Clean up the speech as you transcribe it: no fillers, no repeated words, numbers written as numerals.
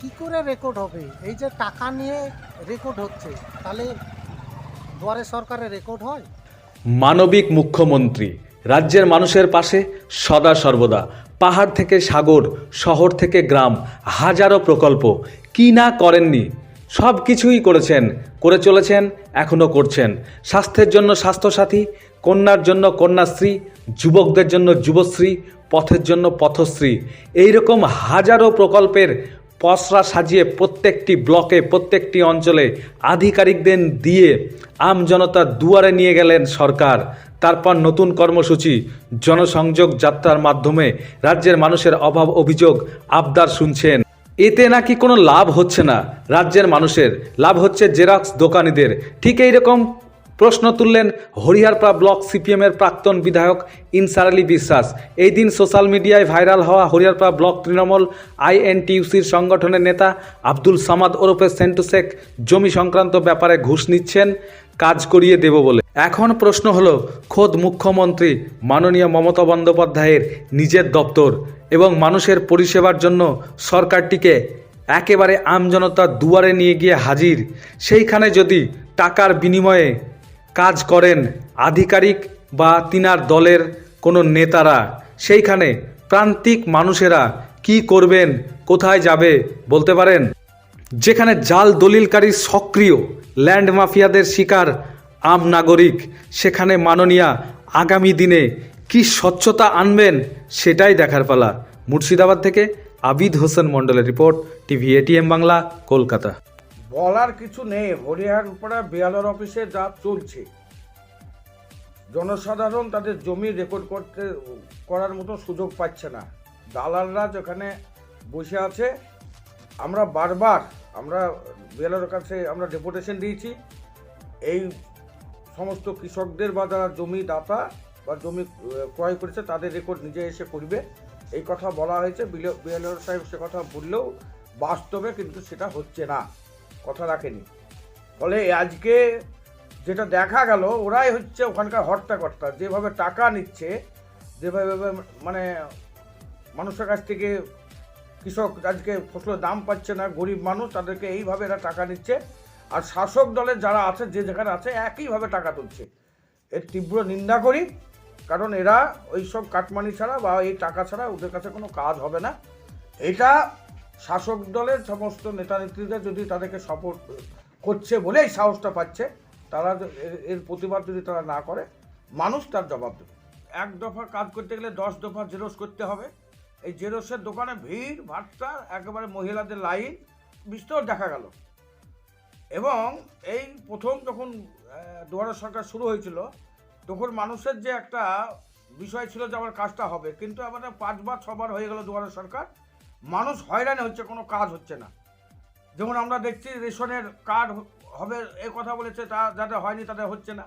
কি করে রেকর্ড হবে? এই যে টাকা নিয়ে রেকর্ড হচ্ছে, তাহলে দুয়ারে সরকারে রেকর্ড হয়? মানবিক মুখ্যমন্ত্রী রাজ্যের মানুষের পাশে সদা সর্বদা। পাহাড় থেকে সাগর, শহর থেকে গ্রাম, হাজারো প্রকল্প কি না করেননি, সব কিছুই করেছেন, করে চলেছেন, এখনও করছেন। স্বাস্থ্যের জন্য স্বাস্থ্যসাথী, কন্যার জন্য কন্যাশ্রী, যুবকদের জন্য যুবশ্রী, পথের জন্য পথশ্রী, এইরকম হাজারো প্রকল্পের পসরা সাজিয়ে প্রত্যেকটি ব্লকে, প্রত্যেকটি অঞ্চলে আধিকারিকদের দিয়ে আমজনতার দুয়ারে নিয়ে গেলেন সরকার। তারপর নতুন কর্মসূচি জনসংযোগ যাত্রার মাধ্যমে রাজ্যের মানুষের অভাব অভিযোগ আবদার শুনছেন। এতে নাকি কোনো লাভ হচ্ছে না রাজ্যের মানুষের, লাভ হচ্ছে জেরক্স দোকানিদের। ঠিক এইরকম প্রশ্ন তুললেন হরিহরপাড়া ব্লক সিপিএমের প্রাক্তন বিধায়ক ইনসার আলী বিশ্বাস। এই দিন সোশ্যাল মিডিয়ায় ভাইরাল হওয়া হরিহরপাড়া ব্লক তৃণমূল আইএনটিইউসির সংগঠনের নেতা আব্দুল সামাদ ওরফে সেন্টু শেখ জমি সংক্রান্ত ব্যাপারে ঘুষ নিচ্ছেন কাজ করিয়ে দেব বলে। এখন প্রশ্ন হলো, খোদ মুখ্যমন্ত্রী মাননীয় মমতা বন্দ্যোপাধ্যায়ের নিজের দপ্তর এবং মানুষের পরিষেবার জন্য সরকারটিকে একেবারে আমজনতার দুয়ারে নিয়ে গিয়ে হাজির, সেইখানে যদি টাকার বিনিময়ে কাজ করেন আধিকারিক বা তিনার দলের কোনো নেতারা, সেইখানে প্রান্তিক মানুষেরা কি করবেন, কোথায় যাবে বলতে পারেন? যেখানে জাল দলিলকারী সক্রিয় ল্যান্ড মাফিয়াদের শিকার আম নাগরিক, সেখানে মাননীয়া আগামী দিনে কি স্বচ্ছতা আনবেন সেটাই দেখার পালা। মুর্শিদাবাদ থেকে আবিদ হোসেন মণ্ডলের report, TV ATM Bangla, Kolkata. বলার কিছু নেই। হরিহরপাড়া বিএলআর অফিসে যা চলছে, জনসাধারণ তাদের জমি রেকর্ড করার মতো সুযোগ পাচ্ছে না। দালালরা যেখানে বসে আছে, আমরা বারবার বিএলআর কাছে আমরা ডেপুটেশন দিয়েছি, এই সমস্ত কৃষকদের বা যারা জমি দাতা বা জমি ক্রয় করেছে তাদের রেকর্ড নিজে এসে করবে, এই কথা বলা হয়েছে। বিএলআর সাহেব সে কথা বললেও বাস্তবে কিন্তু সেটা হচ্ছে না, কথা রাখেনি। ফলে আজকে যেটা দেখা গেল, ওরাই হচ্ছে ওখানকার হর্তাকর্তা। যেভাবে টাকা নিচ্ছে, যেভাবে মানে মানুষের কাছ থেকে কৃষক আজকে ফসলের দাম পাচ্ছে না, গরিব মানুষ, তাদেরকে এইভাবে এরা টাকা নিচ্ছে। আর শাসক দলের যারা আছে, যে যেখানে আছে, একইভাবে টাকা তুলছে। এর তীব্র নিন্দা করি, কারণ এরা ওই সব কাটমানি ছাড়া বা এই টাকা ছাড়া ওদের কাছে কোনো কাজ হবে না। এটা শাসক দলের সমস্ত নেতা নেত্রীদের যদি তাদেরকে সাপোর্ট করছে বলেই সাহসটা পাচ্ছে, তারা এর প্রতিবাদ যদি তারা না করে, মানুষ তার জবাব দেবে। এক দফা কাজ করতে গেলে 10 দফা জেরক্স করতে হবে। এই জেরক্সের দোকানে ভিড় ভাট্টা, একেবারে মহিলাদের লাইন বিস্তর দেখা গেল। এবং এই প্রথম যখন দুয়ারে সরকার শুরু হয়েছিল, তখন মানুষের যে একটা বিষয় ছিল যে আমার কাজটা হবে, কিন্তু আমাদের 5 বার 6 বার হয়ে গেল দুয়ারে সরকার, মানুষ হয়রানি হচ্ছে, কোনো কাজ হচ্ছে না। যেমন আমরা দেখছি রেশনের কার্ড হবে এ কথা বলেছে, তা যাদের হয়নি তাদের হচ্ছে না।